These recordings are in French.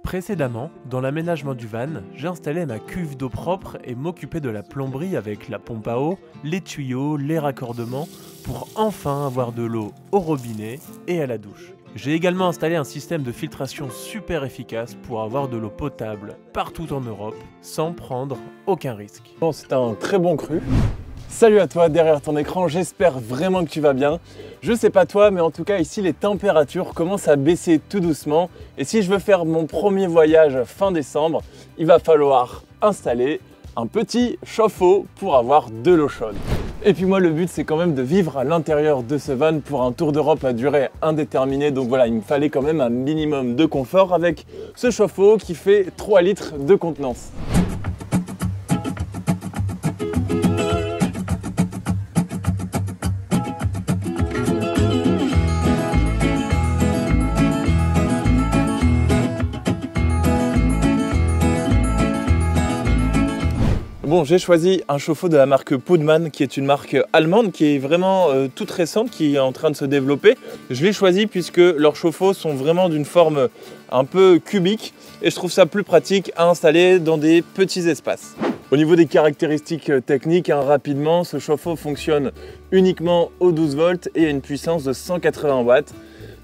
Précédemment, dans l'aménagement du van, j'ai installé ma cuve d'eau propre et m'occupé de la plomberie avec la pompe à eau, les tuyaux, les raccordements, pour enfin avoir de l'eau au robinet et à la douche. J'ai également installé un système de filtration super efficace pour avoir de l'eau potable partout en Europe sans prendre aucun risque. Bon, c'est un très bon cru. Salut à toi derrière ton écran, j'espère vraiment que tu vas bien. Je sais pas toi, mais en tout cas ici les températures commencent à baisser tout doucement. Et si je veux faire mon premier voyage fin décembre, il va falloir installer un petit chauffe-eau pour avoir de l'eau chaude. Et puis moi le but c'est quand même de vivre à l'intérieur de ce van pour un tour d'Europe à durée indéterminée. Donc voilà, il me fallait quand même un minimum de confort avec ce chauffe-eau qui fait 3 litres de contenance. Bon, j'ai choisi un chauffe-eau de la marque Pullman, qui est une marque allemande, qui est vraiment toute récente, qui est en train de se développer. Je l'ai choisi puisque leurs chauffe-eau sont vraiment d'une forme un peu cubique et je trouve ça plus pratique à installer dans des petits espaces. Au niveau des caractéristiques techniques, rapidement, ce chauffe-eau fonctionne uniquement aux 12 volts et a une puissance de 180 watts.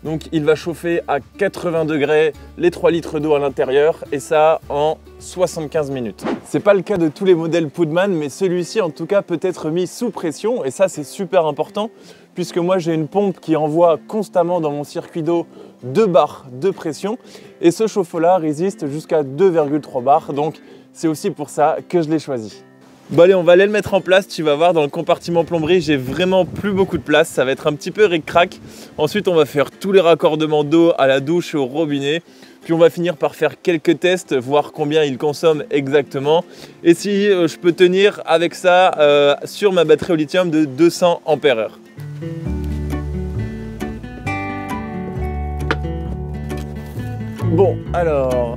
Donc il va chauffer à 80 degrés les 3 litres d'eau à l'intérieur et ça en 75 minutes. C'est pas le cas de tous les modèles Pullman, mais celui-ci en tout cas peut être mis sous pression et ça c'est super important puisque moi j'ai une pompe qui envoie constamment dans mon circuit d'eau 2 bars de pression et ce chauffe-eau-là résiste jusqu'à 2,3 bars, donc c'est aussi pour ça que je l'ai choisi. Bon allez, on va aller le mettre en place, tu vas voir dans le compartiment plomberie, j'ai vraiment plus beaucoup de place, ça va être un petit peu ric-crac. Ensuite on va faire tous les raccordements d'eau à la douche et au robinet. Puis on va finir par faire quelques tests, voir combien il consomme exactement. Et si je peux tenir avec ça sur ma batterie au lithium de 200 ampères-heure. Bon alors...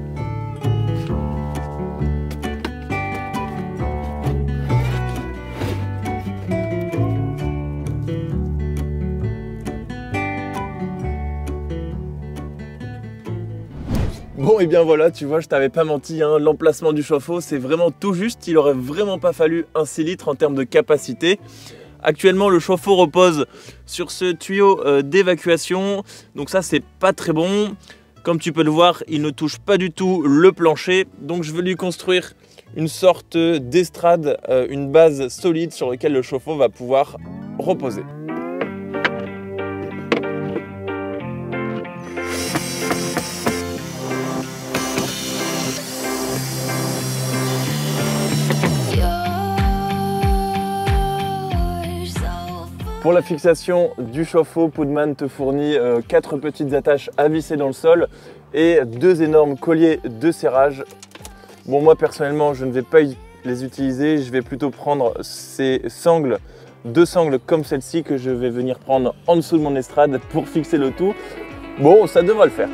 Bon et bien voilà, tu vois, je t'avais pas menti, l'emplacement du chauffe-eau c'est vraiment tout juste, il aurait vraiment pas fallu un 6 litres en termes de capacité. Actuellement le chauffe-eau repose sur ce tuyau d'évacuation, donc ça c'est pas très bon. Comme tu peux le voir, il ne touche pas du tout le plancher, donc je veux lui construire une sorte d'estrade, une base solide sur laquelle le chauffe-eau va pouvoir reposer. Pour la fixation du chauffe-eau, Pullman te fournit 4 petites attaches à visser dans le sol et 2 énormes colliers de serrage. Bon, moi personnellement, je ne vais pas les utiliser, je vais plutôt prendre ces sangles, 2 sangles comme celle-ci que je vais venir prendre en dessous de mon estrade pour fixer le tout. Bon, ça devrait le faire.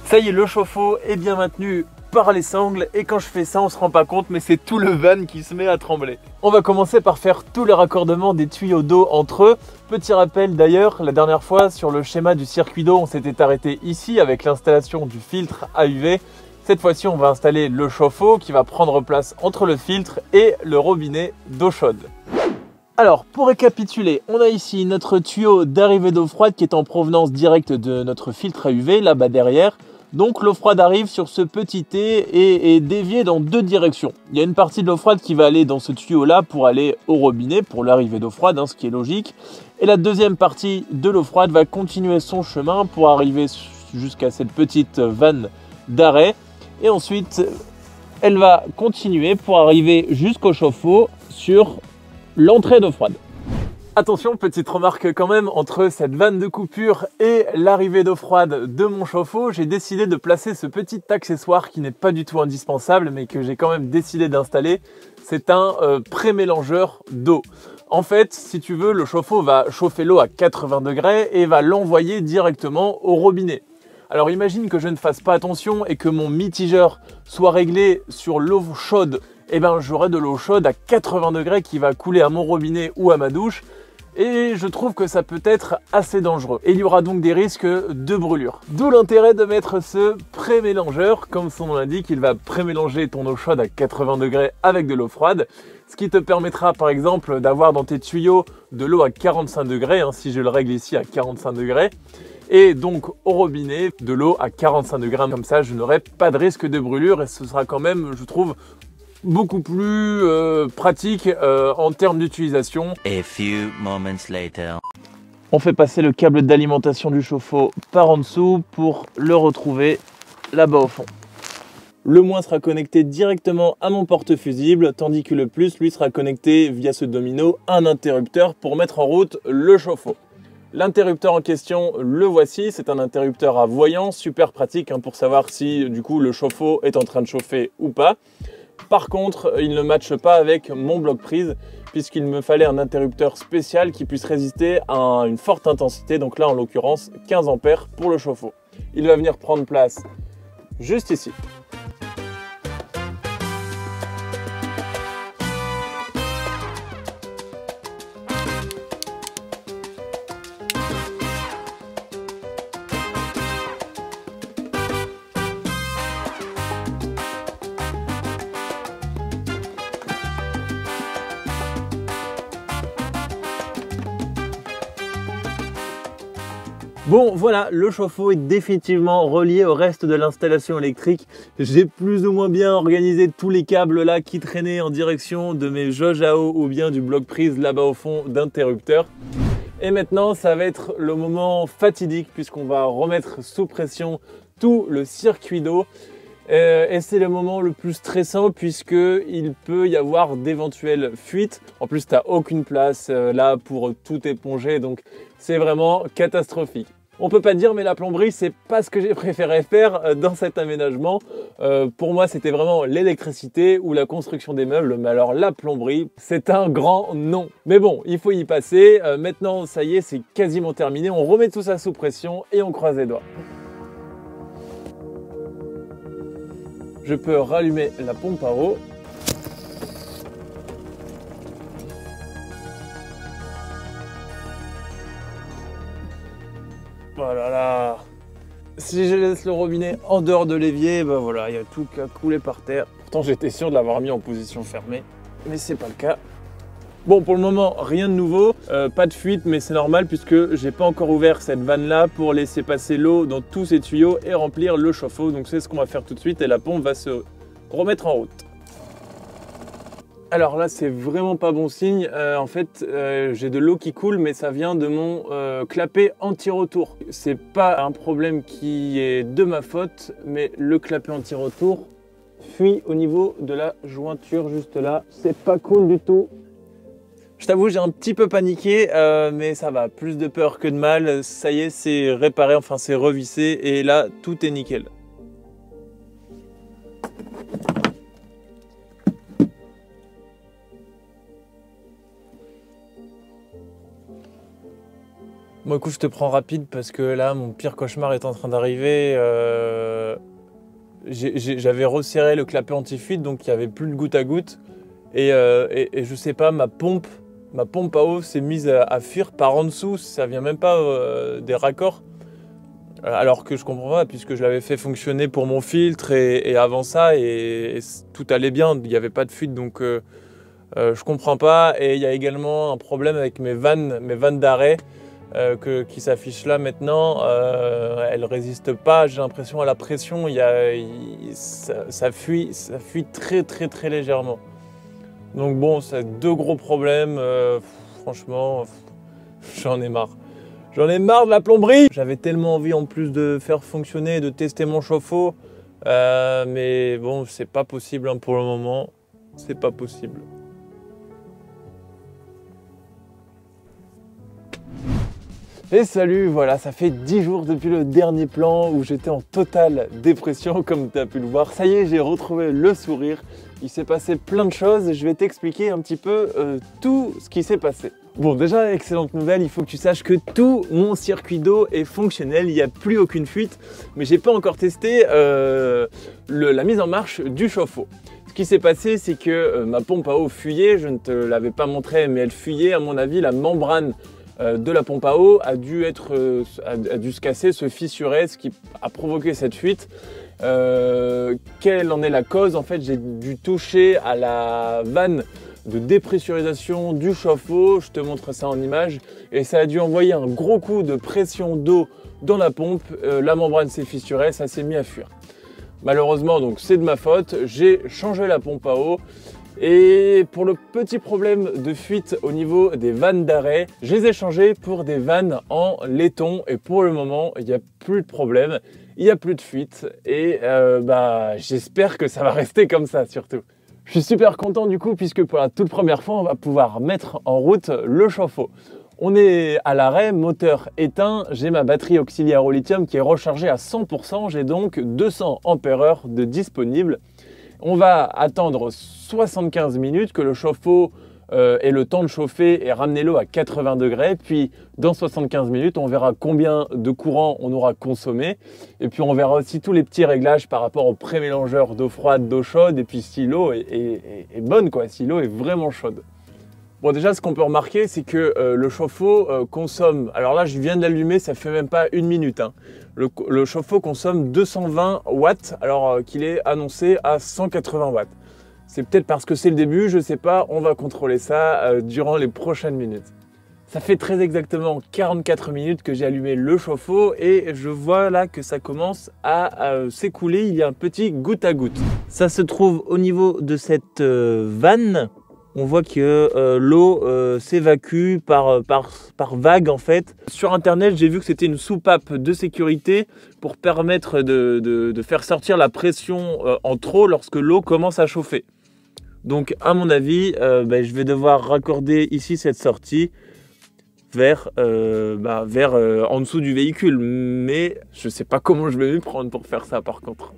Ça y est, le chauffe-eau est bien maintenu par les sangles et quand je fais ça, on se rend pas compte, mais c'est tout le van qui se met à trembler. On va commencer par faire tous les raccordements des tuyaux d'eau entre eux. Petit rappel d'ailleurs, la dernière fois sur le schéma du circuit d'eau, on s'était arrêté ici avec l'installation du filtre à UV. Cette fois-ci, on va installer le chauffe-eau qui va prendre place entre le filtre et le robinet d'eau chaude. Alors, pour récapituler, on a ici notre tuyau d'arrivée d'eau froide qui est en provenance directe de notre filtre à UV, là-bas derrière. Donc l'eau froide arrive sur ce petit T et est déviée dans 2 directions. Il y a une partie de l'eau froide qui va aller dans ce tuyau-là pour aller au robinet, pour l'arrivée d'eau froide, ce qui est logique. Et la deuxième partie de l'eau froide va continuer son chemin pour arriver jusqu'à cette petite vanne d'arrêt. Et ensuite, elle va continuer pour arriver jusqu'au chauffe-eau sur l'entrée d'eau froide. Attention, petite remarque quand même, entre cette vanne de coupure et l'arrivée d'eau froide de mon chauffe-eau, j'ai décidé de placer ce petit accessoire qui n'est pas du tout indispensable, mais que j'ai quand même décidé d'installer. C'est un pré-mélangeur d'eau. En fait, si tu veux, le chauffe-eau va chauffer l'eau à 80 degrés et va l'envoyer directement au robinet. Alors imagine que je ne fasse pas attention et que mon mitigeur soit réglé sur l'eau chaude. Eh ben, j'aurai de l'eau chaude à 80 degrés qui va couler à mon robinet ou à ma douche. Et je trouve que ça peut être assez dangereux. Et il y aura donc des risques de brûlure. D'où l'intérêt de mettre ce pré-mélangeur. Comme son nom l'indique, il va pré-mélanger ton eau chaude à 80 degrés avec de l'eau froide. Ce qui te permettra par exemple d'avoir dans tes tuyaux de l'eau à 45 degrés, si je le règle ici à 45 degrés. Et donc au robinet, de l'eau à 45 degrés. Comme ça, je n'aurai pas de risque de brûlure et ce sera quand même, je trouve, beaucoup plus pratique en termes d'utilisation. A few moments later. On fait passer le câble d'alimentation du chauffe-eau par en dessous pour le retrouver là-bas au fond. Le moins sera connecté directement à mon porte-fusible, tandis que le plus, lui, sera connecté via ce domino à un interrupteur pour mettre en route le chauffe-eau. L'interrupteur en question, le voici, c'est un interrupteur à voyant, super pratique pour savoir si du coup le chauffe-eau est en train de chauffer ou pas. Par contre, il ne matche pas avec mon bloc prise puisqu'il me fallait un interrupteur spécial qui puisse résister à une forte intensité, donc là en l'occurrence 15 ampères pour le chauffe-eau. Il va venir prendre place juste ici. Bon voilà, le chauffe-eau est définitivement relié au reste de l'installation électrique. J'ai plus ou moins bien organisé tous les câbles là qui traînaient en direction de mes jauges à eau ou bien du bloc prise là-bas au fond d'interrupteur. Et maintenant, ça va être le moment fatidique puisqu'on va remettre sous pression tout le circuit d'eau. Et c'est le moment le plus stressant puisqu'il peut y avoir d'éventuelles fuites. En plus, tu n'as aucune place là pour tout éponger, donc c'est vraiment catastrophique. On peut pas dire, mais la plomberie, c'est pas ce que j'ai préféré faire dans cet aménagement. Pour moi, c'était vraiment l'électricité ou la construction des meubles. Mais alors, la plomberie, c'est un grand non. Mais bon, il faut y passer. Maintenant, ça y est, c'est quasiment terminé. On remet tout ça sous pression et on croise les doigts. Je peux rallumer la pompe à eau. Voilà là. Si je laisse le robinet en dehors de l'évier, ben voilà, il y a tout qui a coulé par terre. Pourtant, j'étais sûr de l'avoir mis en position fermée, mais c'est pas le cas. Bon, pour le moment, rien de nouveau, pas de fuite, mais c'est normal puisque j'ai pas encore ouvert cette vanne là pour laisser passer l'eau dans tous ces tuyaux et remplir le chauffe-eau. Donc c'est ce qu'on va faire tout de suite et la pompe va se remettre en route. Alors là, c'est vraiment pas bon signe. En fait, j'ai de l'eau qui coule, mais ça vient de mon clapet anti-retour. C'est pas un problème qui est de ma faute, mais le clapet anti-retour fuit au niveau de la jointure juste là. C'est pas cool du tout. Je t'avoue, j'ai un petit peu paniqué, mais ça va. Plus de peur que de mal. Ça y est, c'est réparé, enfin c'est revissé, et là, tout est nickel. Bon écoute, je te prends rapide parce que là, mon pire cauchemar est en train d'arriver. J'avais resserré le clapet anti-fuite, donc il n'y avait plus de goutte à goutte. Et je sais pas, ma pompe à eau s'est mise à fuir par en dessous. Ça vient même pas des raccords. Alors que je comprends pas, puisque je l'avais fait fonctionner pour mon filtre et avant ça, et tout allait bien, il n'y avait pas de fuite, donc je comprends pas. Et il y a également un problème avec mes vannes d'arrêt. Qui s'affiche là maintenant, elle résiste pas, j'ai l'impression, à la pression, ça fuit très légèrement. Donc bon, c'est deux gros problèmes, franchement, j'en ai marre. J'en ai marre de la plomberie. J'avais tellement envie en plus de faire fonctionner, de tester mon chauffe-eau, mais bon, c'est pas possible pour le moment, c'est pas possible. Et salut, voilà, ça fait 10 jours depuis le dernier plan où j'étais en totale dépression, comme tu as pu le voir. Ça y est, j'ai retrouvé le sourire. Il s'est passé plein de choses et je vais t'expliquer un petit peu tout ce qui s'est passé. Bon, déjà, excellente nouvelle, il faut que tu saches que tout mon circuit d'eau est fonctionnel, il n'y a plus aucune fuite, mais j'ai pas encore testé la mise en marche du chauffe-eau. Ce qui s'est passé, c'est que ma pompe à eau fuyait, je ne te l'avais pas montré, mais elle fuyait, à mon avis, la membrane de la pompe à eau a dû se casser, se fissurer, ce qui a provoqué cette fuite. Quelle en est la cause? En fait, j'ai dû toucher à la vanne de dépressurisation du chauffe-eau, je te montre ça en image, et ça a dû envoyer un gros coup de pression d'eau dans la pompe, la membrane s'est fissurée, ça s'est mis à fuir. Malheureusement, donc c'est de ma faute, j'ai changé la pompe à eau. Et pour le petit problème de fuite au niveau des vannes d'arrêt, je les ai changées pour des vannes en laiton et pour le moment, il n'y a plus de problème, il n'y a plus de fuite et j'espère que ça va rester comme ça surtout. Je suis super content du coup puisque pour la toute première fois, on va pouvoir mettre en route le chauffe-eau. On est à l'arrêt, moteur éteint, j'ai ma batterie auxiliaire au lithium qui est rechargée à 100%, j'ai donc 200 ampères-heure de disponible. On va attendre 75 minutes que le chauffe-eau ait le temps de chauffer et ramener l'eau à 80 degrés. Puis dans 75 minutes, on verra combien de courant on aura consommé. Et puis on verra aussi tous les petits réglages par rapport au pré-mélangeur d'eau froide, d'eau chaude. Et puis si l'eau est bonne, quoi, si l'eau est vraiment chaude. Bon, déjà, ce qu'on peut remarquer, c'est que le chauffe-eau consomme... Alors là, je viens de l'allumer, ça fait même pas une minute. Hein. Le chauffe-eau consomme 220 watts, alors qu'il est annoncé à 180 watts. C'est peut-être parce que c'est le début, je sais pas, on va contrôler ça durant les prochaines minutes. Ça fait très exactement 44 minutes que j'ai allumé le chauffe-eau et je vois là que ça commence à s'écouler, il y a un petit goutte à goutte. Ça se trouve au niveau de cette vanne. On voit que l'eau s'évacue par vague en fait. Sur internet, j'ai vu que c'était une soupape de sécurité pour permettre de faire sortir la pression en trop lorsque l'eau commence à chauffer. Donc à mon avis, je vais devoir raccorder ici cette sortie vers en dessous du véhicule. Mais je ne sais pas comment je vais m'y prendre pour faire ça par contre.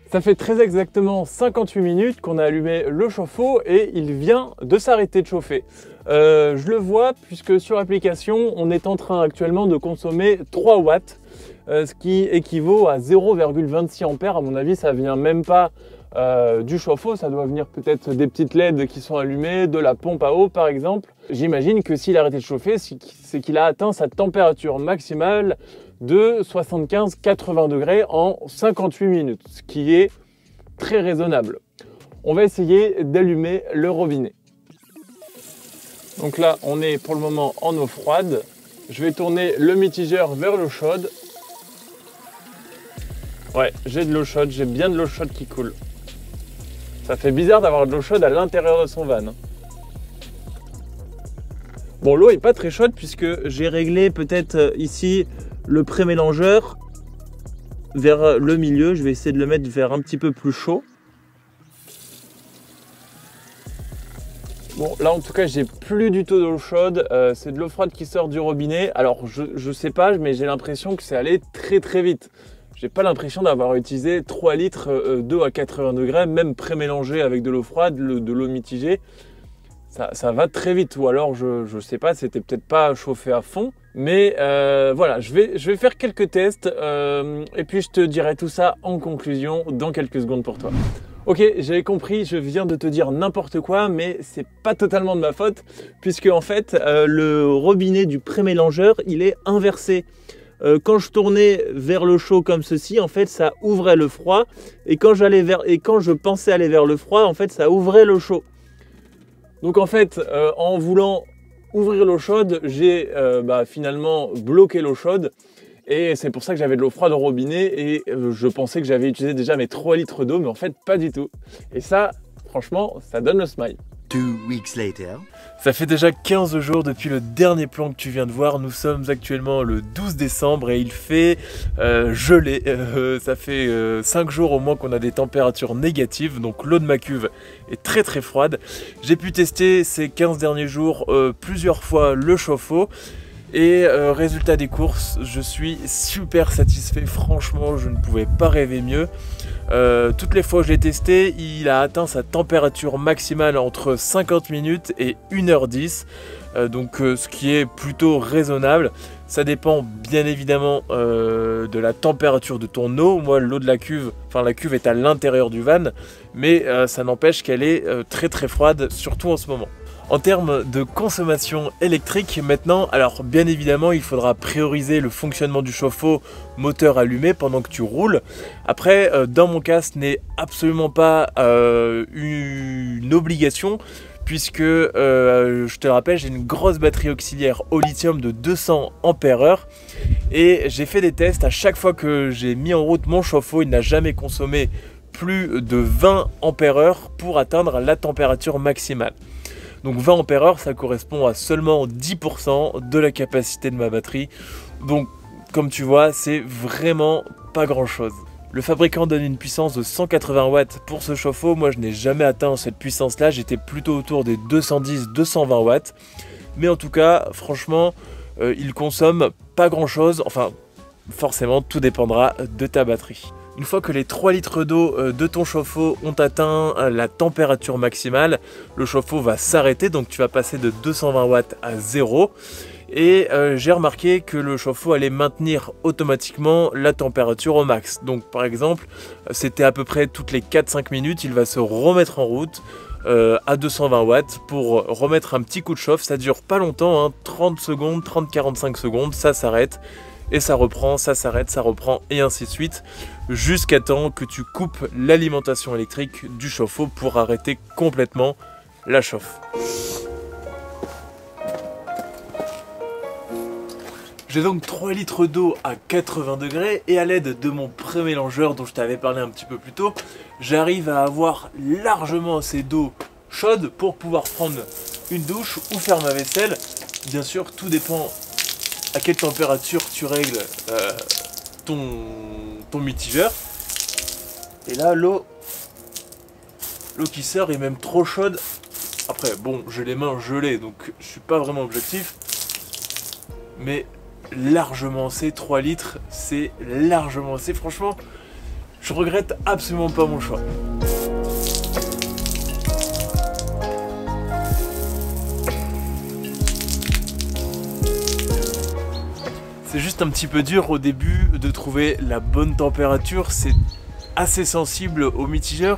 Ça fait très exactement 58 minutes qu'on a allumé le chauffe-eau et il vient de s'arrêter de chauffer. Je le vois puisque sur l'application, on est en train actuellement de consommer 3 watts, ce qui équivaut à 0,26 ampères. À mon avis, ça vient même pas du chauffe-eau, ça doit venir peut-être des petites LED qui sont allumées, de la pompe à eau par exemple. J'imagine que s'il a arrêté de chauffer, c'est qu'il a atteint sa température maximale de 75-80 degrés en 58 minutes, ce qui est très raisonnable. On va essayer d'allumer le robinet. Donc là, on est pour le moment en eau froide. Je vais tourner le mitigeur vers l'eau chaude. Ouais, j'ai de l'eau chaude, j'ai bien de l'eau chaude qui coule. Ça fait bizarre d'avoir de l'eau chaude à l'intérieur de son van. Bon, l'eau est pas très chaude puisque j'ai réglé peut-être ici le pré-mélangeur vers le milieu. Je vais essayer de le mettre vers un petit peu plus chaud. Bon, là en tout cas, j'ai plus du tout d'eau chaude. C'est de l'eau froide qui sort du robinet. Alors, je sais pas, mais j'ai l'impression que c'est allé très très vite. J'ai pas l'impression d'avoir utilisé 3 litres d'eau à 80 degrés, même pré-mélangée avec de l'eau froide, de l'eau mitigée. Ça va très vite, ou alors je sais pas, c'était peut-être pas chauffé à fond. Mais voilà, je vais faire quelques tests et puis je te dirai tout ça en conclusion dans quelques secondes pour toi. Ok, j'avais compris, je viens de te dire n'importe quoi, mais c'est pas totalement de ma faute, puisque en fait, le robinet du pré-mélangeur, il est inversé. Quand je tournais vers le chaud comme ceci, en fait, ça ouvrait le froid, et quand je pensais aller vers le froid, en fait, ça ouvrait le chaud. Donc en fait, en voulant ouvrir l'eau chaude, j'ai finalement bloqué l'eau chaude et c'est pour ça que j'avais de l'eau froide au robinet et je pensais que j'avais utilisé déjà mes 3 litres d'eau, mais en fait pas du tout. Et ça, franchement, ça donne le smile. 2 weeks later. Ça fait déjà 15 jours depuis le dernier plan que tu viens de voir. Nous sommes actuellement le 12 décembre et il fait gelé. Ça fait 5 jours au moins qu'on a des températures négatives. Donc l'eau de ma cuve est très très froide. J'ai pu tester ces 15 derniers jours plusieurs fois le chauffe-eau. Et résultat des courses, je suis super satisfait, franchement je ne pouvais pas rêver mieux. Toutes les fois que je l'ai testé, il a atteint sa température maximale entre 50 minutes et 1h10, donc ce qui est plutôt raisonnable. Ça dépend bien évidemment de la température de ton eau. Moi l'eau de la cuve, enfin la cuve est à l'intérieur du van, mais ça n'empêche qu'elle est très très froide, surtout en ce moment. En termes de consommation électrique maintenant, alors bien évidemment il faudra prioriser le fonctionnement du chauffe-eau moteur allumé pendant que tu roules. Après dans mon cas ce n'est absolument pas une obligation, puisque je te le rappelle, j'ai une grosse batterie auxiliaire au lithium de 200 Ah et j'ai fait des tests. À chaque fois que j'ai mis en route mon chauffe-eau, il n'a jamais consommé plus de 20 Ah pour atteindre la température maximale. Donc 20 Ah, ça correspond à seulement 10% de la capacité de ma batterie. Donc comme tu vois, c'est vraiment pas grand chose. Le fabricant donne une puissance de 180 watts pour ce chauffe-eau. Moi je n'ai jamais atteint cette puissance là, j'étais plutôt autour des 210-220 watts. Mais en tout cas, franchement, il consomme pas grand chose. Enfin, forcément, tout dépendra de ta batterie. Une fois que les 3 litres d'eau de ton chauffe-eau ont atteint la température maximale, le chauffe-eau va s'arrêter, donc tu vas passer de 220 watts à 0. Et j'ai remarqué que le chauffe-eau allait maintenir automatiquement la température au max. Donc par exemple, c'était à peu près toutes les 4-5 minutes, il va se remettre en route à 220 watts pour remettre un petit coup de chauffe. Ça dure pas longtemps, hein, 30 secondes, 30-45 secondes, ça s'arrête. Et ça reprend, ça s'arrête, ça reprend, et ainsi de suite, jusqu'à temps que tu coupes l'alimentation électrique du chauffe-eau pour arrêter complètement la chauffe. J'ai donc 3 litres d'eau à 80 degrés et à l'aide de mon pré-mélangeur dont je t'avais parlé un petit peu plus tôt, j'arrive à avoir largement assez d'eau chaude pour pouvoir prendre une douche ou faire ma vaisselle. Bien sûr, tout dépend à quelle température tu règles ton mitigeur. Et là, l'eau qui sort est même trop chaude. Après, bon, j'ai les mains gelées, donc je suis pas vraiment objectif. Mais largement assez, 3 litres, c'est largement assez. Franchement, je regrette absolument pas mon choix. C'est juste un petit peu dur au début de trouver la bonne température, c'est assez sensible au mitigeur.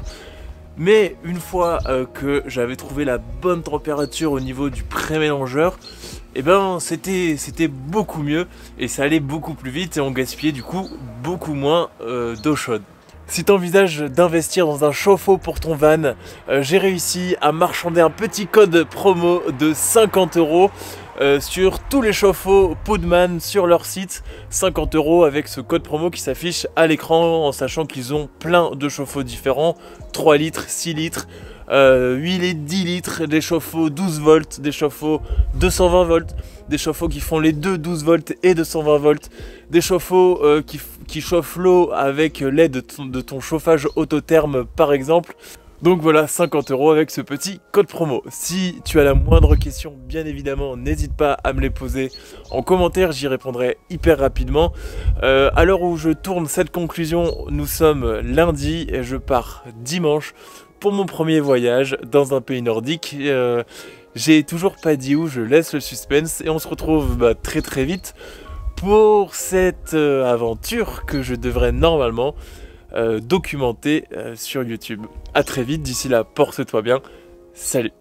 Mais une fois que j'avais trouvé la bonne température au niveau du pré-mélangeur, et ben c'était beaucoup mieux et ça allait beaucoup plus vite et on gaspillait du coup beaucoup moins d'eau chaude. Si tu envisages d'investir dans un chauffe-eau pour ton van, j'ai réussi à marchander un petit code promo de 50 € sur tous les chauffe-eau Podman sur leur site. 50 € avec ce code promo qui s'affiche à l'écran, en sachant qu'ils ont plein de chauffe-eau différents, 3 litres, 6 litres, 8 litres, 10 litres, des chauffe-eau 12 volts, des chauffe-eau 220 volts, des chauffe-eau qui font les deux 12 volts et 220 volts, des chauffe-eau qui chauffent l'eau avec l'aide de ton chauffage autotherme par exemple. Donc voilà, 50 € avec ce petit code promo. Si tu as la moindre question, bien évidemment, n'hésite pas à me les poser en commentaire, j'y répondrai hyper rapidement. À l'heure où je tourne cette conclusion, nous sommes lundi et je pars dimanche pour mon premier voyage dans un pays nordique. J'ai toujours pas dit où, je laisse le suspense et on se retrouve très très vite pour cette aventure que je devrais normalement documenter sur YouTube. A très vite, d'ici là, porte-toi bien, salut.